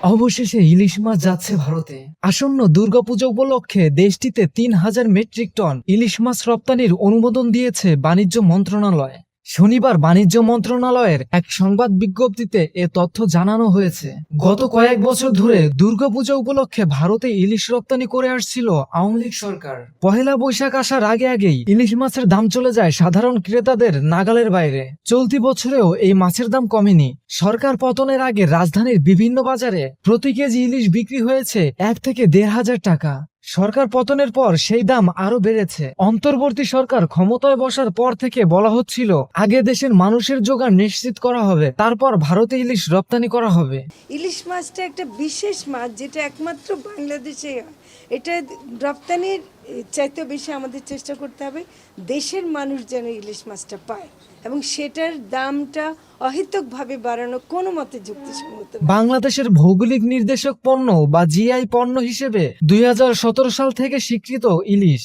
অবশেষে ইলিশ মাছ যাচ্ছে ভারতে। আসন্ন দুর্গাপূজা উপলক্ষে দেশটিতে ৩,০০০ মেট্রিক টন ইলিশ মাছ রপ্তানির অনুমোদন দিয়েছে বাণিজ্য মন্ত্রণালয়। শনিবার বাণিজ্য মন্ত্রণালয়ের এক সংবাদ বিজ্ঞপ্তিতে এ তথ্য জানানো হয়েছে। গত কয়েক বছর ধরে দুর্গাপূজা উপলক্ষে ভারতে ইলিশ রপ্তানি করে আসছিল আওয়ামী লীগ সরকার। পহেলা বৈশাখ আসার আগেই ইলিশ মাছের দাম চলে যায় সাধারণ ক্রেতাদের নাগালের বাইরে। চলতি বছরেও এই মাছের দাম কমেনি। সরকার পতনের আগে রাজধানীর বিভিন্ন বাজারে প্রতি কেজি ইলিশ বিক্রি হয়েছে ১ থেকে ১,৫০০ টাকা। সরকার পতনের পর সেই দাম আরো বেড়েছে। অন্তর্বর্তী সরকার ক্ষমতায় বসার পর থেকে বলা হচ্ছিল আগে দেশের মানুষের জোগান নিশ্চিত করা হবে, তারপর ভারতে ইলিশ রপ্তানি করা হবে। ইলিশ মাছটা একটা বিশেষ মাছ, যেটা একমাত্র বাংলাদেশে হয়। এটা রপ্তানির চাইতে বেশি আমাদের চেষ্টা করতে হবে দেশের মানুষ যেন ইলিশ মাছটা পায়, এবং সেটার দামটা অহেতুকভাবে বাড়ানো কোনো মতে যুক্তিসঙ্গত নয়। বাংলাদেশের ভৌগোলিক নির্দেশক পণ্য বা জিআই পণ্য হিসেবে ২০১৭ সাল থেকে স্বীকৃত ইলিশ।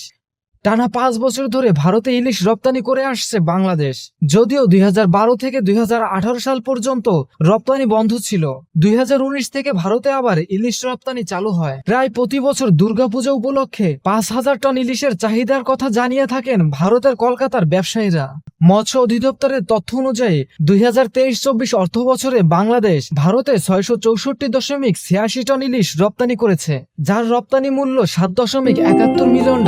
টানা ৫ বছর ধরে ভারতে ইলিশ রপ্তানি করে আসছে বাংলাদেশ। যদিও ২০১২ থেকে ২০১৮ সাল পর্যন্ত রপ্তানি বন্ধ ছিল। ২০১৯ থেকে ভারতে আবার ইলিশ রপ্তানি চালু হয়। প্রায় প্রতি বছর দুর্গাপূজা উপলক্ষে ৫,০০০ টন ইলিশের চাহিদার কথা জানিয়ে থাকেন ভারতের কলকাতার ব্যবসায়ীরা। মৎস্য অধিদপ্তরের তথ্য অনুযায়ী ২০২৩-২৪ অর্থ বছরে বাংলাদেশ ভারতে ৬৬৪.৮৬ টন ইলিশ রপ্তানি করেছে, যার রপ্তানি মূল্য $৭.৭১ মিলিয়ন।